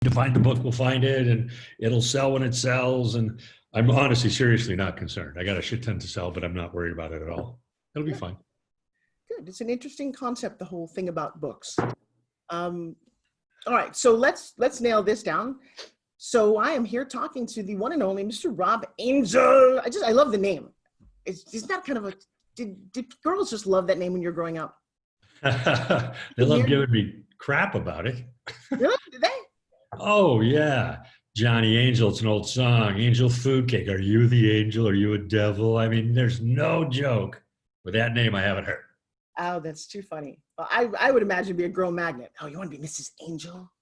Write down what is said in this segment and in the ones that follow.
to find the book will find it, and it'll sell when it sells. And I'm honestly, seriously not concerned. I got a shit ton to sell, but I'm not worried about it at all. It'll be fine. Good. It's an interesting concept, the whole thing about books. All right, so let's nail this down. So I am here talking to the one and only Mr. Rob Angel. I love the name. Isn't that kind of a, did girls just love that name when you're growing up? They love giving me crap about it. Really? Did they? Oh, yeah. Johnny Angel, it's an old song. Angel Food Cake. Are you the angel? Are you a devil? I mean, there's no joke with that name I haven't heard. Oh, that's too funny. Well, I would imagine it'd be a girl magnet. Oh, you want to be Mrs. Angel?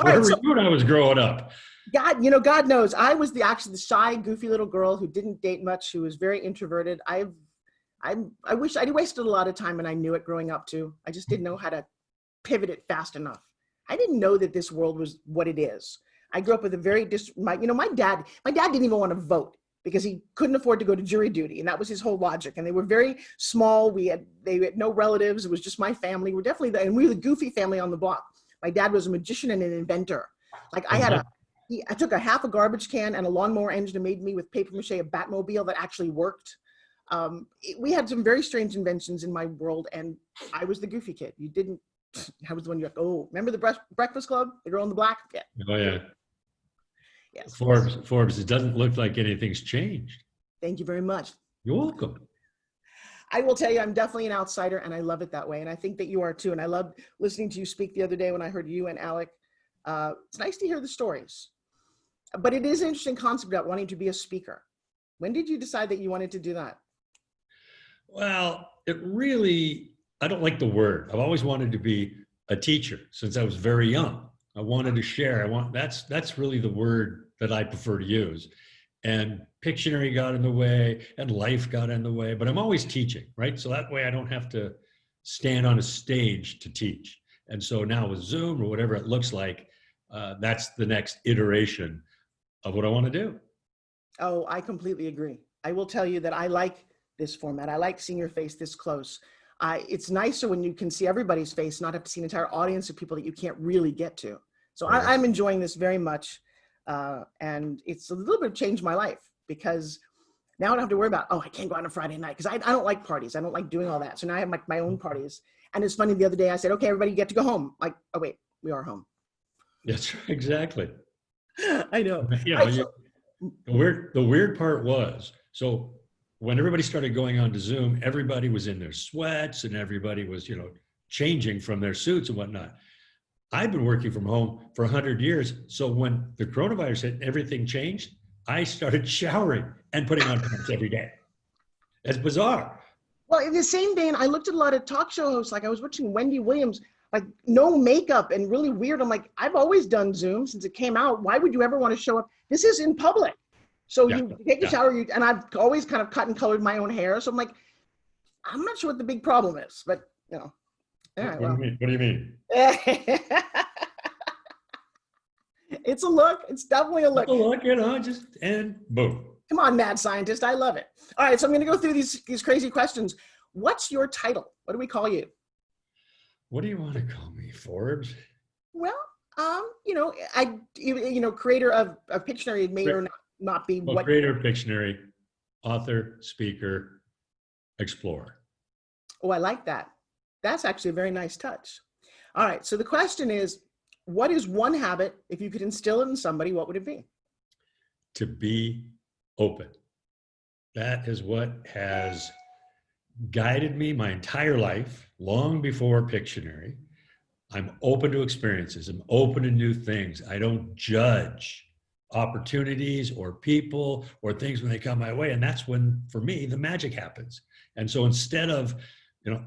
Where were you when I was growing up? God knows. I was actually the shy, goofy little girl who didn't date much, who was very introverted. I wish I'd wasted a lot of time, and I knew it growing up too. I just didn't know how to pivot it fast enough. I didn't know that this world was what it is. I grew up with a very my dad didn't even want to vote because he couldn't afford to go to jury duty, and that was his whole logic. And they were very small. They had no relatives. It was just my family. We were the goofy family on the block. My dad was a magician and an inventor. Like I took a half a garbage can and a lawnmower engine and made me with paper mache a Batmobile that actually worked. We had some very strange inventions in my world, and I was the goofy kid. I was the one you're like, oh, remember the Breakfast Club? The girl in the black? Yeah. Oh, yeah. Yes. Forbes, it doesn't look like anything's changed. Thank you very much. You're welcome. I will tell you, I'm definitely an outsider, and I love it that way. And I think that you are too. And I loved listening to you speak the other day when I heard you and Alec. It's nice to hear the stories. But it is an interesting concept about wanting to be a speaker. When did you decide that you wanted to do that? Well, I don't like the word. I've always wanted to be a teacher since I was very young. I wanted to share. That's really the word that I prefer to use. And Pictionary got in the way, and life got in the way, but I'm always teaching, right? So that way I don't have to stand on a stage to teach. And so now with Zoom or whatever it looks like, that's the next iteration of what I want to do. Oh, I completely agree. I will tell you that I like this format. I like seeing your face this close. It's nicer when you can see everybody's face, not have to see an entire audience of people that you can't really get to. So right. I'm enjoying this very much. And it's a little bit changed my life because now I don't have to worry about, I can't go out on a Friday night because I don't like parties. I don't like doing all that. So now I have my own parties. And it's funny, the other day I said, okay, everybody get to go home. Like, oh wait, we are home. That's exactly. I know. The weird part was, so when everybody started going on to Zoom, everybody was in their sweats and everybody was, changing from their suits and whatnot. I've been working from home for 100 years. So when the coronavirus hit, everything changed. I started showering and putting on pants every day. It's bizarre. Well, in the same vein, I looked at a lot of talk show hosts. Like I was watching Wendy Williams, like no makeup and really weird. I'm like, I've always done Zoom since it came out. Why would you ever want to show up? This is in public. So you take a shower, and I've always kind of cut and colored my own hair. So I'm like, I'm not sure what the big problem is, but All right, what do you mean? It's a look. It's definitely a look. It's a look, and boom. Come on, mad scientist. I love it. All right, so I'm going to go through these crazy questions. What's your title? What do we call you? What do you want to call me, Forbes? Well, creator of Pictionary may or not be what. Creator of Pictionary, author, speaker, explorer. Oh, I like that. That's actually a very nice touch. All right, so the question is, what is one habit, if you could instill it in somebody, what would it be? To be open. That is what has guided me my entire life, long before Pictionary. I'm open to experiences. I'm open to new things. I don't judge opportunities or people or things when they come my way. And that's when, for me, the magic happens. And so instead of,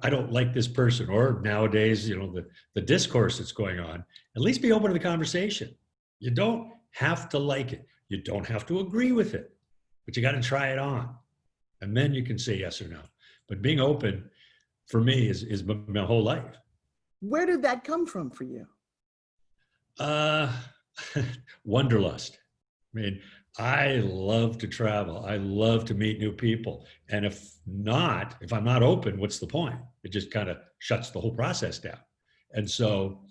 I don't like this person, or nowadays, the discourse that's going on, at least be open to the conversation. You don't have to like it. You don't have to agree with it, but you got to try it on. And then you can say yes or no. But being open, for me, is my whole life. Where did that come from for you? Wanderlust. I mean, I love to travel. I love to meet new people. And if I'm not open, what's the point? It just kind of shuts the whole process down. And so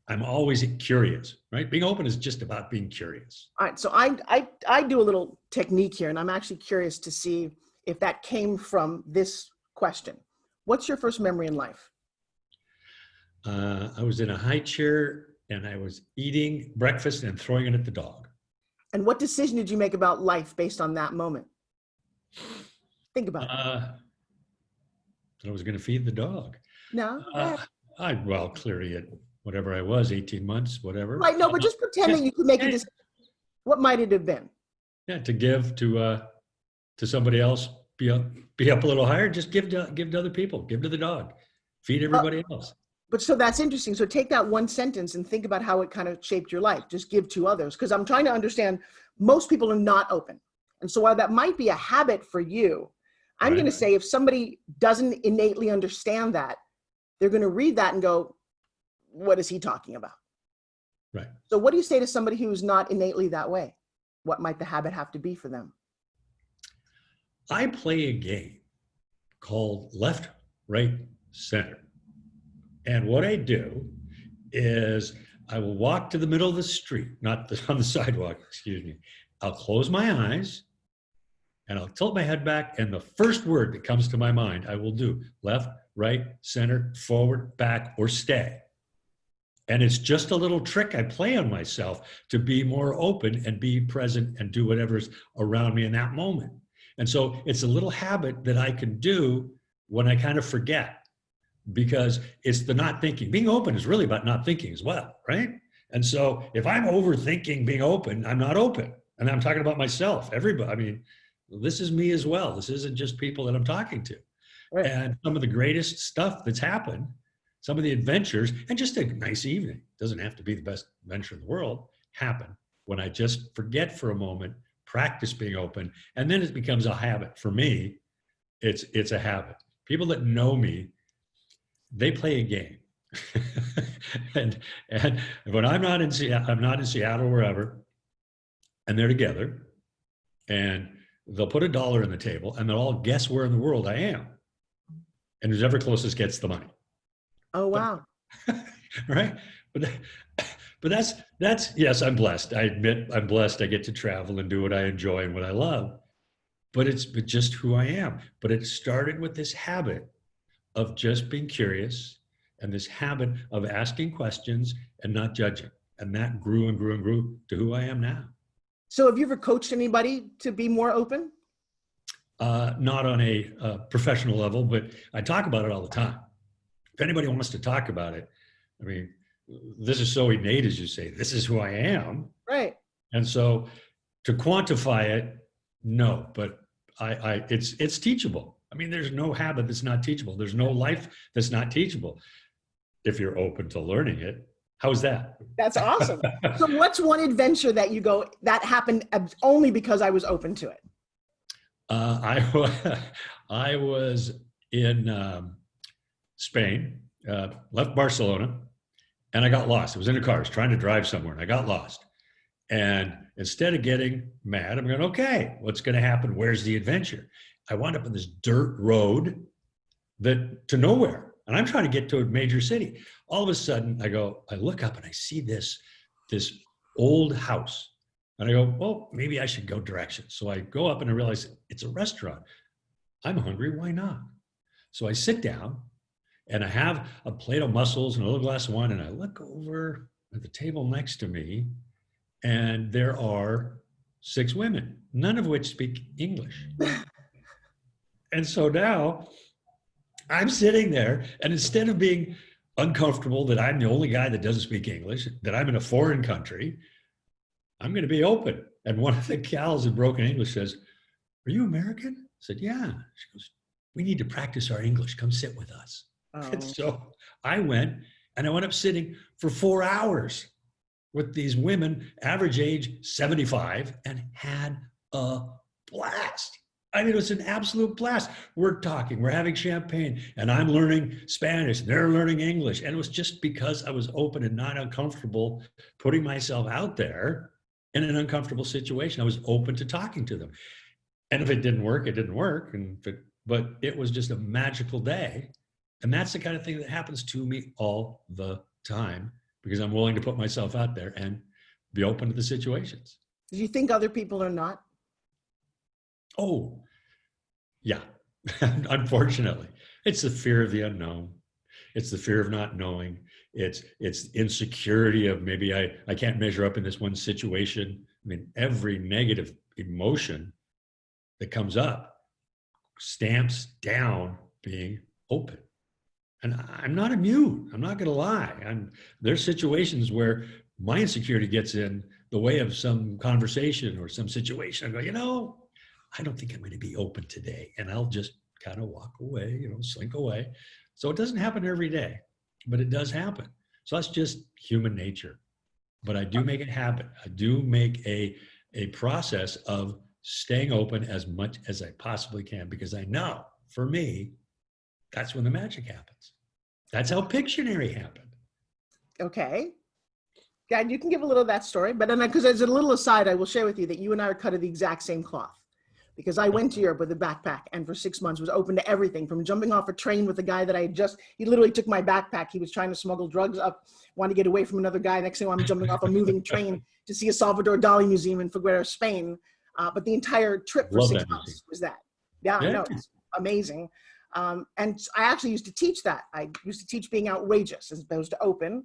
I'm always curious, right? Being open is just about being curious. All right, so I do a little technique here, and I'm actually curious to see if that came from this question. What's your first memory in life? I was in a high chair and I was eating breakfast and throwing it at the dog. And what decision did you make about life based on that moment? Think about it. I was going to feed the dog. No? Uh, well, clearly at whatever I was, 18 months, whatever. Right, no, but just pretend that you could make a decision. What might it have been? Yeah, to give to somebody else, be up a little higher. Just give to other people. Give to the dog. Feed everybody else. But so that's interesting. So take that one sentence and think about how it kind of shaped your life. Just give to others. Because I'm trying to understand, most people are not open. And so while that might be a habit for you, I'm going to say if somebody doesn't innately understand that, they're going to read that and go, what is he talking about? Right. So what do you say to somebody who's not innately that way? What might the habit have to be for them? I play a game called left, right, center. And what I do is I will walk to the middle of the street, not on the sidewalk, excuse me. I'll close my eyes and I'll tilt my head back, and the first word that comes to my mind, I will do left, right, center, forward, back, or stay. And it's just a little trick I play on myself to be more open and be present and do whatever's around me in that moment. And so it's a little habit that I can do when I kind of forget, because it's the not thinking. Being open is really about not thinking as well, right? And so if I'm overthinking being open, I'm not open. And I'm talking about myself, everybody. I mean, this is me as well. This isn't just people that I'm talking to. Right. And some of the greatest stuff that's happened, some of the adventures, and just a nice evening, doesn't have to be the best adventure in the world, happen when I just forget for a moment, practice being open, and then it becomes a habit. For me, it's a habit. People that know me, they play a game. and when I'm not in Seattle, wherever, and they're together, and they'll put $1 on the table, and they'll all guess where in the world I am. And whoever closest gets the money. Oh, wow. Right? But that's yes, I'm blessed. I admit I'm blessed. I get to travel and do what I enjoy and what I love. But it's just who I am. But it started with this habit of just being curious and this habit of asking questions and not judging. And that grew and grew and grew to who I am now. So have you ever coached anybody to be more open? Not on a professional level, but I talk about it all the time. If anybody wants to talk about it, I mean, this is so innate, as you say, this is who I am. Right. And so to quantify it, no, but it's teachable. I mean, there's no habit that's not teachable. There's no life that's not teachable if you're open to learning it. How's that? That's awesome. So what's one adventure that you go, that happened only because I was open to it? I was in Spain, left Barcelona, and I got lost. I was in a car. I was trying to drive somewhere, and I got lost. And instead of getting mad, I'm going, okay, what's going to happen? Where's the adventure? I wound up on this dirt road to nowhere. And I'm trying to get to a major city. All of a sudden, I look up and I see this old house. And I go, well, maybe I should go directions. So I go up and I realize it's a restaurant. I'm hungry, why not? So I sit down and I have a plate of mussels and a little glass of wine, and I look over at the table next to me, and there are 6 women, none of which speak English. And so now I'm sitting there, and instead of being uncomfortable that I'm the only guy that doesn't speak English, that I'm in a foreign country, I'm going to be open. And one of the gals in broken English says, "Are you American?" I said, "Yeah." She goes, "We need to practice our English. Come sit with us." Oh. And so I went, and I went up sitting for 4 hours with these women, average age 75, and had a blast. I mean, it was an absolute blast. We're talking, we're having champagne, and I'm learning Spanish. They're learning English. And it was just because I was open and not uncomfortable putting myself out there in an uncomfortable situation. I was open to talking to them. And if it didn't work, it didn't work. But it was just a magical day. And that's the kind of thing that happens to me all the time because I'm willing to put myself out there and be open to the situations. Do you think other people are not? Oh, yeah. Unfortunately, it's the fear of the unknown. It's the fear of not knowing. It's insecurity of maybe I can't measure up in this one situation. I mean, every negative emotion that comes up stamps down being open. And I'm not immune. I'm not going to lie. There's situations where my insecurity gets in the way of some conversation or some situation. I go, I don't think I'm going to be open today. And I'll just kind of walk away, slink away. So it doesn't happen every day, but it does happen. So that's just human nature. But I do make it happen. I do make a process of staying open as much as I possibly can, because I know for me, that's when the magic happens. That's how Pictionary happened. Okay. Yeah, you can give a little of that story, but then because as a little aside, I will share with you that you and I are cut of the exact same cloth. Because I went to Europe with a backpack and for 6 months was open to everything, from jumping off a train with a guy that he literally took my backpack. He was trying to smuggle drugs up, wanted to get away from another guy. Next thing I'm jumping off a moving train to see a Salvador Dali museum in Figueroa, Spain. But the entire trip for 6 months was that. Yeah, no, it's amazing. And I actually used to teach that. I used to teach being outrageous as opposed to open.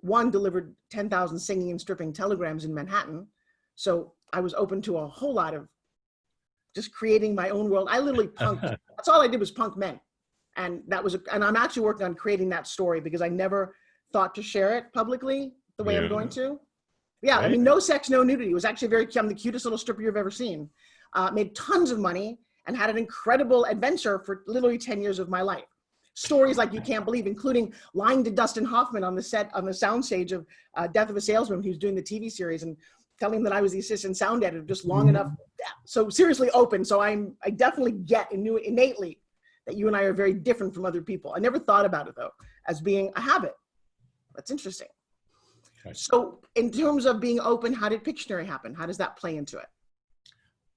One delivered 10,000 singing and stripping telegrams in Manhattan. So I was open to a whole lot of just creating my own world. I literally punked. That's all I did was punk men. And and I'm actually working on creating that story because I never thought to share it publicly the way I'm going to. Yeah, right. I mean, no sex, no nudity. It was actually I'm the cutest little stripper you've ever seen. Made tons of money and had an incredible adventure for literally 10 years of my life. Stories like you can't believe, including lying to Dustin Hoffman on the soundstage of Death of a Salesman. He was doing the TV series and telling him that I was the assistant sound editor just long enough. So seriously open. So I definitely get and knew innately that you and I are very different from other people. I never thought about it though, as being a habit. That's interesting. Right. So in terms of being open, how did Pictionary happen? How does that play into it?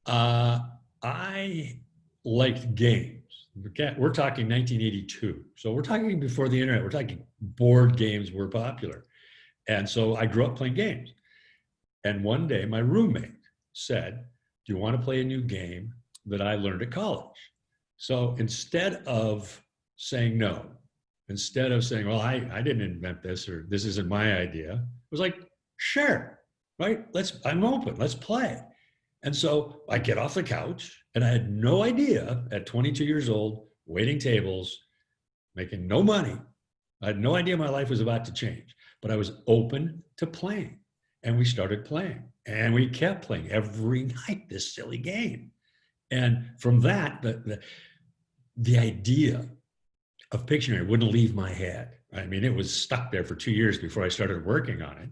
I liked games. We're talking 1982. So we're talking before the internet. We're talking board games were popular. And so I grew up playing games. And one day my roommate said, do you want to play a new game that I learned at college? So instead of saying no, instead of saying, well, I didn't invent this or this isn't my idea, it was like, sure, right? I'm open, let's play. And so I get off the couch and I had no idea at 22 years old, waiting tables, making no money. I had no idea my life was about to change, but I was open to playing. And we started playing and we kept playing every night, this silly game. And from that, the idea of Pictionary wouldn't leave my head. I mean, it was stuck there for 2 years before I started working on it,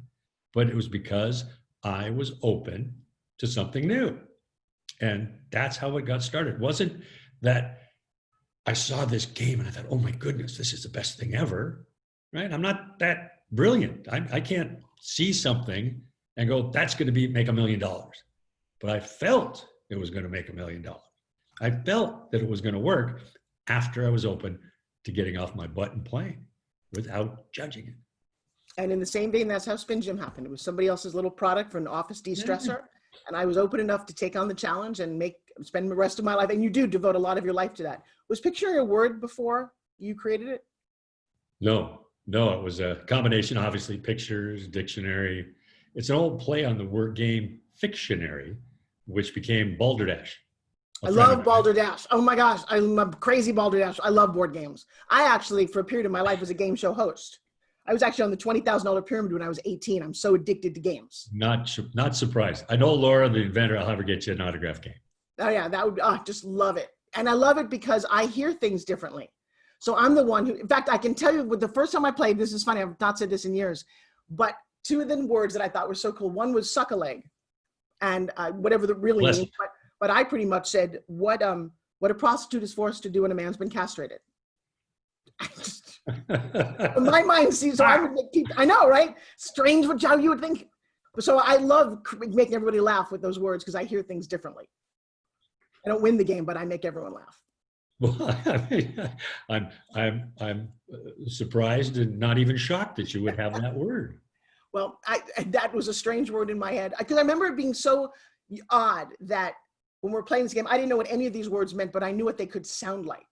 but it was because I was open to something new. And that's how it got started. It wasn't that I saw this game and I thought, oh my goodness, this is the best thing ever, right? I'm not that brilliant. I can't see something and go, that's going to make $1 million. But I felt it was going to make $1 million. I felt that it was going to work after I was open to getting off my butt and playing without judging it. And in the same vein, that's how Spin Gym happened. It was somebody else's little product for an office de-stressor. And I was open enough to take on the challenge and spend the rest of my life. And you do devote a lot of your life to that. Was Pictionary a word before you created it? No, it was a combination, obviously, pictures, dictionary. It's an old play on the word game Fictionary, which became Balderdash. I love Balderdash. Oh my gosh, I'm a crazy Balderdash. I love board games. I actually, for a period of my life, was a game show host. I was actually on the $20,000 pyramid when I was 18. I'm so addicted to games. Not surprised. I know Laura, the inventor. I'll have her get you an autograph game. Oh yeah, that would, just love it. And I love it because I hear things differently. So I'm the one who, in fact, I can tell you the first time I played, this is funny, I've not said this in years, but two of the words that I thought were so cool. One was suck a leg and whatever that really means. But I pretty much said what a prostitute is forced to do when a man's been castrated. My mind sees, so I would make people, I know, right? Strange how you would think. So I love making everybody laugh with those words because I hear things differently. I don't win the game, but I make everyone laugh. Well, I mean, I'm surprised and not even shocked that you would have that word. Well, that was a strange word in my head because I remember it being so odd that when we're playing this game, I didn't know what any of these words meant, but I knew what they could sound like.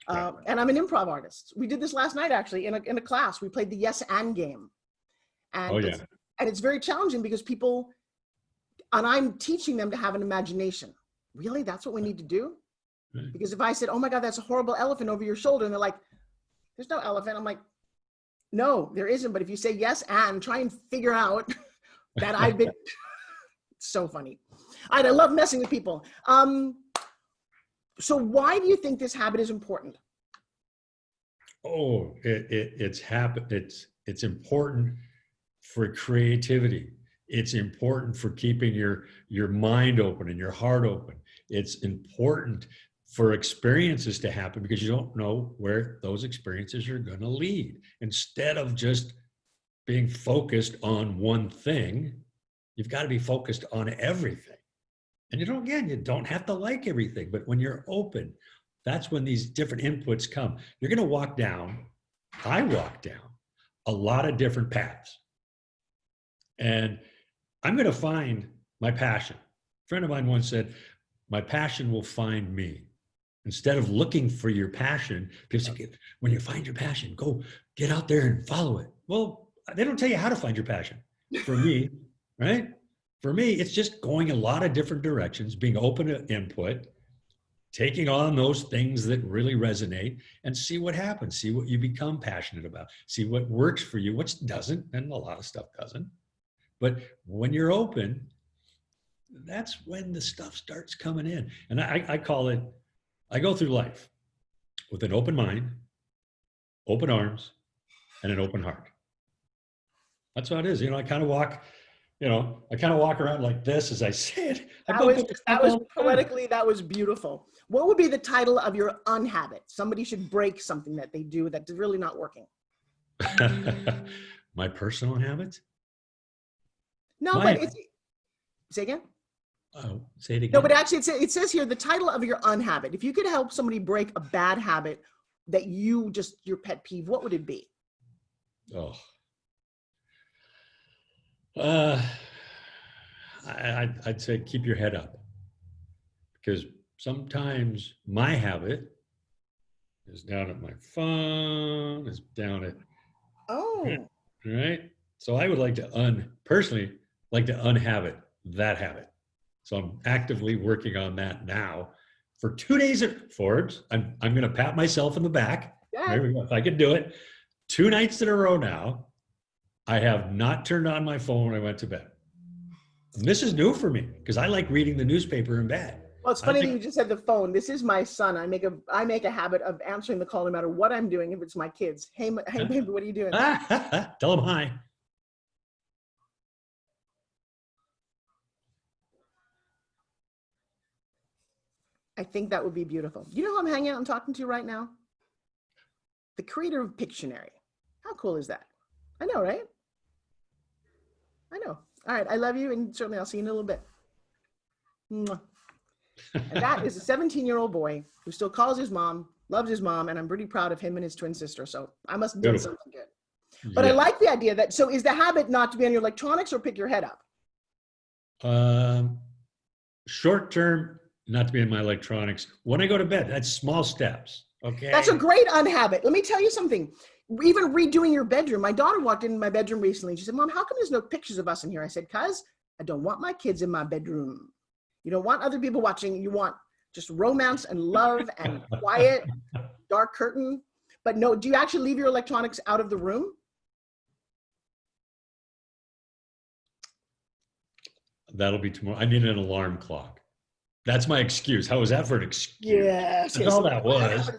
Right. And I'm an improv artist. We did this last night actually in a class. We played the yes and game, Oh and yeah. it's very challenging because people, and I'm teaching them to have an imagination. Really, that's what we need to do? Right. Because if I said, "Oh my God, that's a horrible elephant over your shoulder," and they're like, "There's no elephant," I'm like, "No, there isn't." But if you say yes and try and figure out that I've been so funny. All right, I love messing with people. So why do you think this habit is important? Oh, it's important for creativity. It's important for keeping your mind open and your heart open. It's important for experiences to happen because you don't know where those experiences are going to lead. Instead of just being focused on one thing, you've got to be focused on everything. And you don't have to like everything, but when you're open, that's when these different inputs come. You're going to I walk down a lot of different paths. And I'm going to find my passion. A friend of mine once said, my passion will find me. Instead of looking for your passion, because when you find your passion, go get out there and follow it. Well, they don't tell you how to find your passion. For me, right? For me, it's just going a lot of different directions, being open to input, taking on those things that really resonate and see what happens, see what you become passionate about, see what works for you, what doesn't, and a lot of stuff doesn't. But when you're open, that's when the stuff starts coming in. And I call it, I go through life with an open mind, open arms, and an open heart. That's what it is. I kind of walk around like this as I say it. I bump into stuff That was all the time. poetically, that was beautiful. What would be the title of your unhabit? Somebody should break something that they do that's really not working. My personal habits? No, My, but it's, say again? oh, say it No, again. but actually it says here the title of your unhabit. If you could help somebody break a bad habit that your pet peeve, what would it be? Oh, uh, I'd say keep your head up because sometimes my habit is down at my phone, is down at, Oh, right? So I would like to personally like to unhabit that habit. So I'm actively working on that now. For 2 days at Forbes, I'm going to pat myself in the back. yeah. There we go. If I could do it, 2 nights in a row now, I have not turned on my phone when I went to bed. And this is new for me because I like reading the newspaper in bed. Well, it's funny that you just said the phone. This is my son. I make a habit of answering the call no matter what I'm doing. If it's my kids, hey baby, what are you doing? Tell them hi. I think that would be beautiful. You know who I'm hanging out and talking to right now? The creator of Pictionary. How cool is that? I know, right? I know. All right, I love you, and certainly I'll see you in a little bit. Mwah. And that is a 17-year-old boy who still calls his mom, loves his mom, and I'm pretty proud of him and his twin sister. So I must have done Beautiful. something good. But I Yeah. like the idea that, so is the habit not to be on your electronics or pick your head up? Short term, not to be in my electronics. When I go to bed, that's small steps. Okay. That's a great unhabit. Let me tell you something. Even redoing your bedroom. My daughter walked into my bedroom recently. She said, Mom, how come there's no pictures of us in here? I said, cuz I don't want my kids in my bedroom. You don't want other people watching. You want just romance and love and quiet, dark curtain. But no, do you actually leave your electronics out of the room? That'll be tomorrow. I need an alarm clock. That's my excuse. How was that for an excuse? Yes. That's all that was.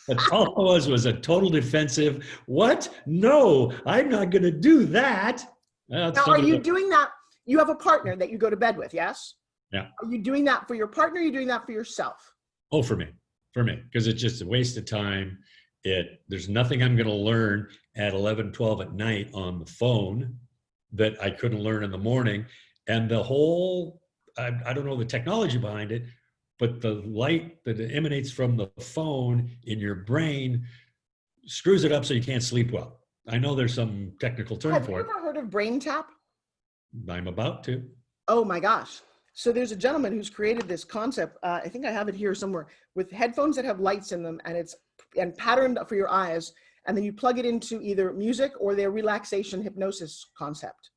That's all it was a total defensive. What? No, I'm not going to do that. Now, are you doing that? You have a partner that you go to bed with, yes? Yeah. Are you doing that for your partner? Or are you doing that for yourself? Oh, for me, because it's just a waste of time. There's nothing I'm going to learn at 11, 12 at night on the phone that I couldn't learn in the morning. And the whole, I don't know the technology behind it, but the light that emanates from the phone in your brain screws it up so you can't sleep well. I know there's some technical term for it. Have you ever heard of brain tap? I'm about to. Oh my gosh. So there's a gentleman who's created this concept. I think I have it here somewhere, with headphones that have lights in them, and it's patterned for your eyes. And then you plug it into either music or their relaxation hypnosis concept.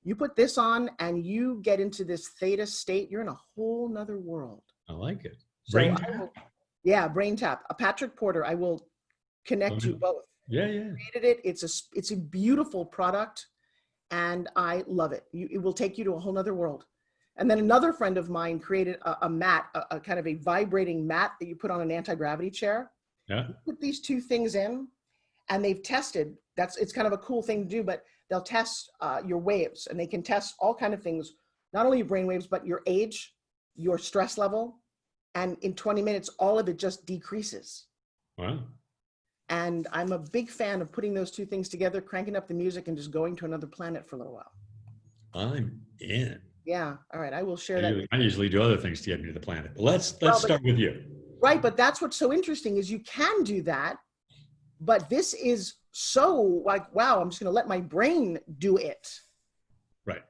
You put this on and you get into this theta state. You're in a whole nother world. I like it. So Brain I tap? will, yeah, brain tap. Patrick Porter, I will connect you both. Yeah, yeah. Created it. It's a beautiful product, and I love it. It will take you to a whole nother world. And then another friend of mine created a mat, a kind of a vibrating mat that you put on an anti-gravity chair. Yeah. You put these two things in, and they've tested. It's kind of a cool thing to do, but they'll test your waves, and they can test all kind of things, not only your brain waves, but your age, your stress level. And in 20 minutes, all of it just decreases. Wow. And I'm a big fan of putting those two things together, cranking up the music and just going to another planet for a little while. I'm in. Yeah. All right. I will share that. I usually do other things to get me to the planet. But let's start with you. Right. But that's what's so interesting is you can do that. But this is so like, wow, I'm just going to let my brain do it. Right.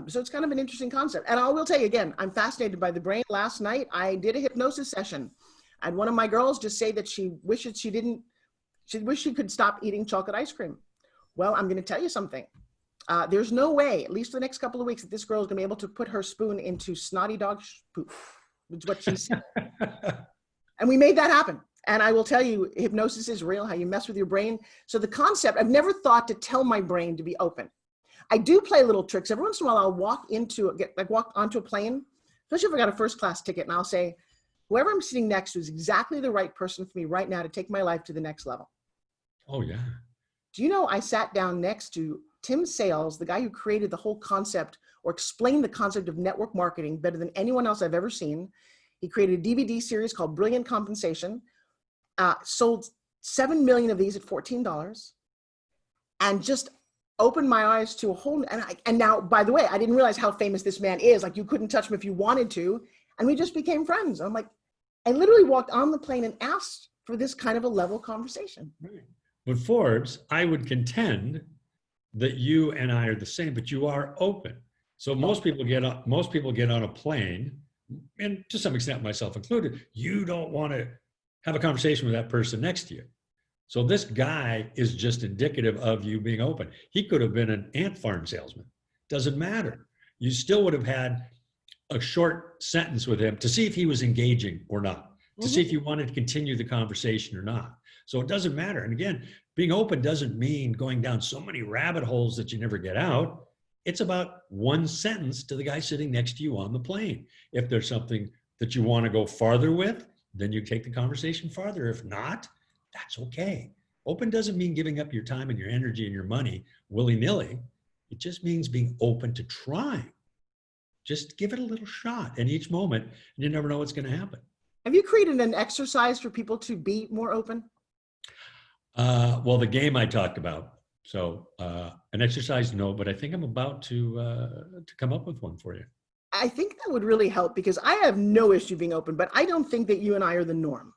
So it's kind of an interesting concept. And I will tell you again, I'm fascinated by the brain. Last night, I did a hypnosis session. I had one of my girls just say that she wished she could stop eating chocolate ice cream. Well, I'm going to tell you something. There's no way, at least for the next couple of weeks, that this girl is going to be able to put her spoon into snotty dog poop, which is what she said. And we made that happen. And I will tell you, hypnosis is real, how you mess with your brain. So the concept, I've never thought to tell my brain to be open. I do play little tricks. Every once in a while, I'll walk onto a plane, especially if I got a first class ticket, and I'll say, whoever I'm sitting next to is exactly the right person for me right now to take my life to the next level. Oh, yeah. Do you know I sat down next to Tim Sales, the guy who created the whole concept or explained the concept of network marketing better than anyone else I've ever seen. He created a DVD series called Brilliant Compensation, sold 7 million of these at $14, and just opened my eyes to a whole, and now, by the way, I didn't realize how famous this man is. Like, you couldn't touch him if you wanted to. And we just became friends. I'm like, I literally walked on the plane and asked for this kind of a level conversation. Right. With Forbes, I would contend that you and I are the same, but you are open. So most people get on a plane, and to some extent myself included, you don't want to have a conversation with that person next to you. So this guy is just indicative of you being open. He could have been an ant farm salesman. Doesn't matter. You still would have had a short sentence with him to see if he was engaging or not, to see if you wanted to continue the conversation or not. So it doesn't matter. And again, being open doesn't mean going down so many rabbit holes that you never get out. It's about one sentence to the guy sitting next to you on the plane. If there's something that you want to go farther with, then you take the conversation farther. If not, that's okay. Open doesn't mean giving up your time and your energy and your money willy-nilly. It just means being open to trying. Just give it a little shot in each moment, and you never know what's going to happen. Have you created an exercise for people to be more open? Well, the game I talked about. So an exercise, no, but I think I'm about to come up with one for you. I think that would really help, because I have no issue being open, but I don't think that you and I are the norm.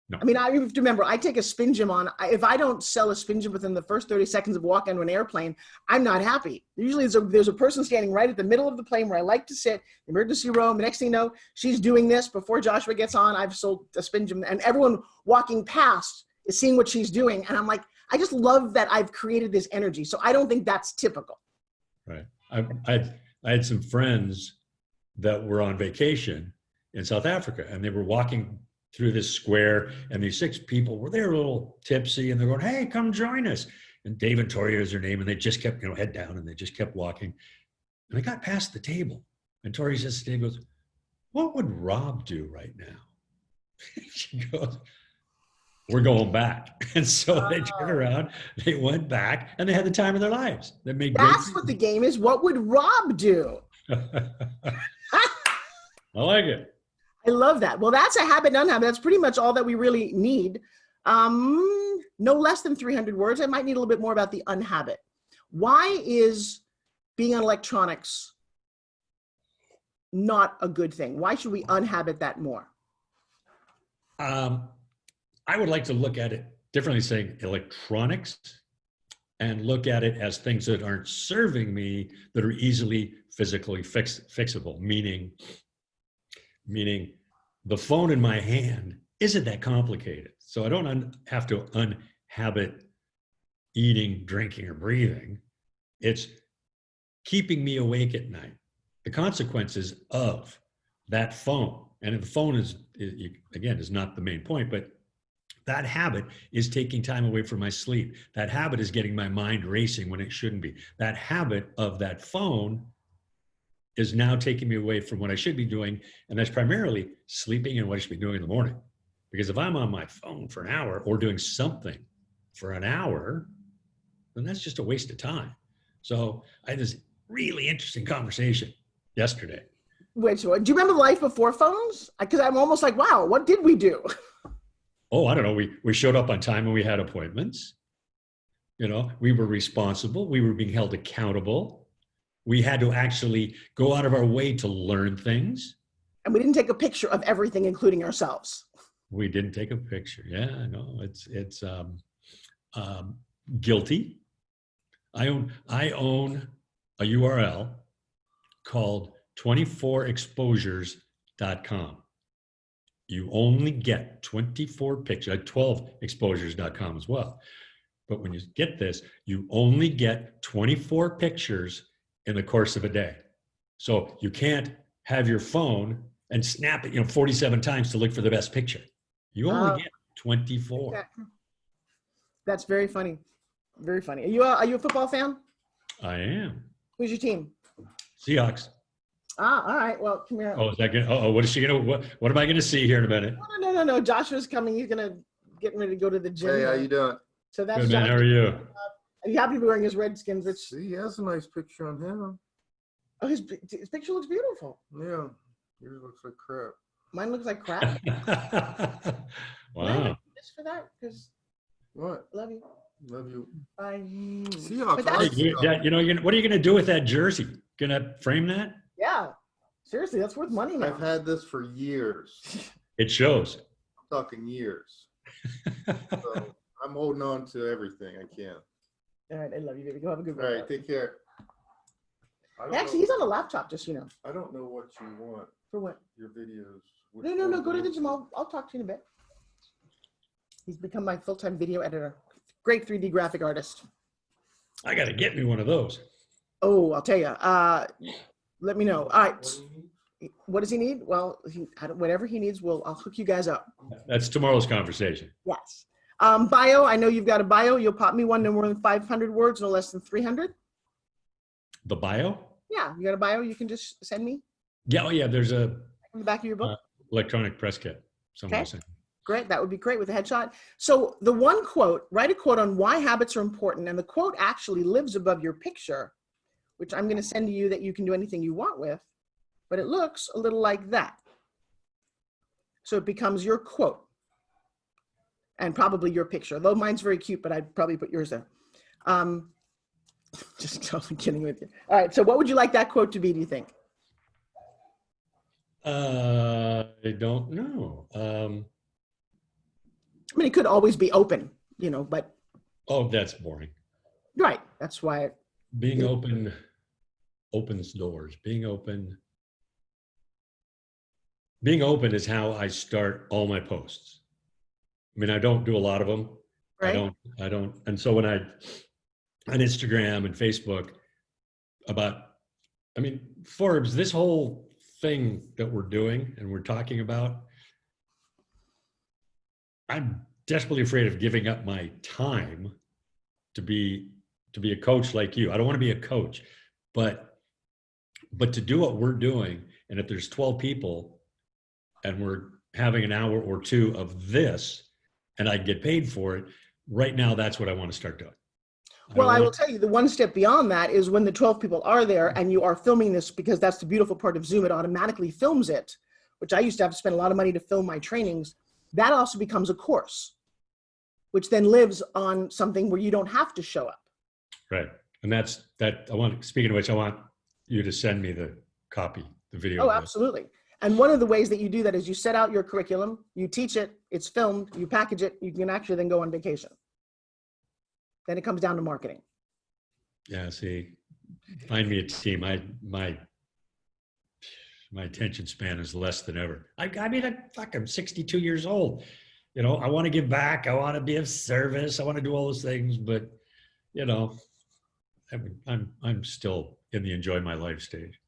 No. I mean, I have to remember, I take a spin gym on. If I don't sell a spin gym within the first 30 seconds of walking onto an airplane, I'm not happy. Usually there's a person standing right at the middle of the plane where I like to sit, emergency room. The next thing you know, she's doing this before Joshua gets on. I've sold a spin gym, and everyone walking past is seeing what she's doing. And I'm like, I just love that I've created this energy. So I don't think that's typical. Right. I had some friends that were on vacation in South Africa, and they were walking through this square, and these 6 people were there a little tipsy, and they're going, "Hey, come join us." And Dave and Tori is their name, and they just kept, head down, and they just kept walking. And they got past the table, and Tori says to Dave, goes, "What would Rob do right now?" She goes, "We're going back." And so they turned around, they went back, and they had the time of their lives. They made That's what the game is. What would Rob do? I like it. I love that. Well, that's a habit, non-habit. That's pretty much all that we really need. No less than 300 words. I might need a little bit more about the unhabit. Why is being on electronics not a good thing? Why should we unhabit that more? I would like to look at it differently, saying electronics, and look at it as things that aren't serving me that are easily physically fixable, meaning the phone in my hand isn't that complicated. So I don't have to unhabit eating, drinking, or breathing. It's keeping me awake at night. The consequences of that phone, and the phone is not the main point, but that habit is taking time away from my sleep. That habit is getting my mind racing when it shouldn't be. That habit of that phone is now taking me away from what I should be doing. And that's primarily sleeping and what I should be doing in the morning. Because if I'm on my phone for an hour or doing something for an hour, then that's just a waste of time. So I had this really interesting conversation yesterday. Which one? Do you remember life before phones? Because I'm almost like, wow, what did we do? Oh, I don't know. We showed up on time and we had appointments. You know, we were responsible. We were being held accountable. We had to actually go out of our way to learn things. And we didn't take a picture of everything, including ourselves. We didn't take a picture. Yeah, I know. It's guilty. I own a URL called 24exposures.com. You only get 24 pictures, 12exposures.com as well. But when you get this, you only get 24 pictures in the course of a day. So you can't have your phone and snap it, 47 times to look for the best picture. You only get 24. Yeah. That's very funny. Very funny. Are you a football fan? I am. Who's your team? Seahawks. Ah, all right. Well, come here. Oh, is that good? What is she gonna? What am I gonna see here in a minute? No. Joshua's coming. He's getting ready to go to the gym. Hey, how you doing? So that's Good, man. Joshua. How are you? And he happened to be wearing his Redskins, which See, he has a nice picture on him. his picture looks beautiful. Yeah, yours looks like crap. Mine looks like crap. Wow. Just for that, because What? love you. Love you. Bye. Seahawks. But I like that's- Seahawks. What are you gonna do with that jersey? Gonna frame that? Yeah. Seriously, that's worth money now. I've had this for years. It shows. I'm talking years. So I'm holding on to everything I can. All right, I love you, baby. Go have a good All one. right, take care. Actually, he's on a laptop, just so you know. I don't know what you want. For what? Your videos. No. Go to the gym. I'll talk to you in a bit. He's become my full-time video editor. Great 3D graphic artist. I gotta get me one of those. Oh, I'll tell you. Let me know. All right. What do you need? What does he need? Well, whatever he needs, I'll hook you guys up. That's tomorrow's conversation. Yes. Bio. I know you've got a bio. You'll pop me one no more than 500 words, no less than 300. The bio? Yeah, you got a bio you can just send me Yeah. Oh, yeah. There's a in the back of your book. electronic press kit. Someone Okay. sent. Great. That would be great with a headshot. So the one quote, write a quote on why habits are important. And the quote actually lives above your picture, which I'm going to send to you that you can do anything you want with, but it looks a little like that. So it becomes your quote and probably your picture, though mine's very cute, but I'd probably put yours there. Just totally kidding with you. All right. So what would you like that quote to be, do you think? I don't know. I mean, it could always be open, but Oh, that's boring. right. That's why. Being open opens doors. Being open is how I start all my posts. I mean, I don't do a lot of them. Right. I don't. And so when on Instagram and Facebook Forbes, this whole thing that we're doing and we're talking about, I'm desperately afraid of giving up my time to be a coach like you. I don't want to be a coach, but to do what we're doing, and if there's 12 people and we're having an hour or two of this and I get paid for it, right now that's what I want to start doing. Well, I will tell you, the one step beyond that is when the 12 people are there and you are filming this, because that's the beautiful part of Zoom. It automatically films it, which I used to have to spend a lot of money to film my trainings. That also becomes a course, which then lives on something where you don't have to show up. Right. And speaking of which, I want you to send me the the video Oh, does. absolutely. And one of the ways that you do that is you set out your curriculum, you teach it, it's filmed, you package it, you can actually then go on vacation. Then it comes down to marketing. Yeah, see, find me a team. My attention span is less than ever. I'm 62 years old. You know, I want to give back. I want to be of service. I want to do all those things, but you know, I'm still in the enjoy my life stage.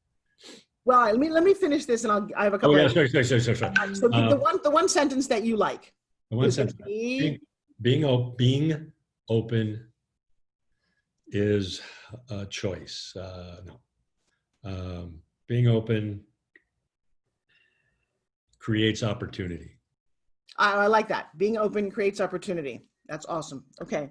Well, let me finish this, and I have a Oh couple. yeah, of, sorry. So the one sentence that you like. The one is sentence, gonna be, being open is a choice. No, being open creates opportunity. I like that. Being open creates opportunity. That's awesome. Okay.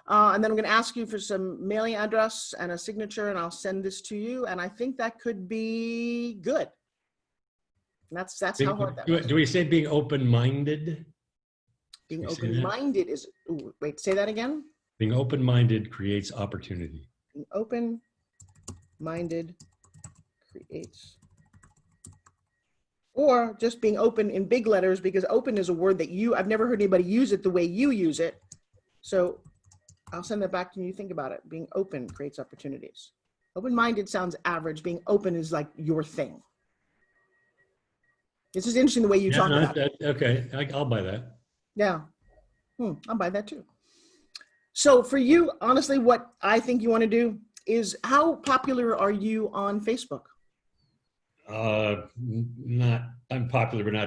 And then I'm going to ask you for some mailing address and a signature, and I'll send this to you. And I think that could be good. And that's how hard that was. Do we say being open-minded? Being we say that? open-minded is, ooh, wait, say that again. Being open-minded creates opportunity. Being open-minded creates, or just being open in big letters, because open is a word that I've never heard anybody use it the way you use it. So I'll send that back to you. Think about it. Being open creates opportunities. Open-minded sounds average. Being open is like your thing. This is interesting the way you talk about it. Okay, I'll buy that. Yeah. I'll buy that too. So for you, honestly, what I think you want to do is, how popular are you on Facebook? I'm popular, but not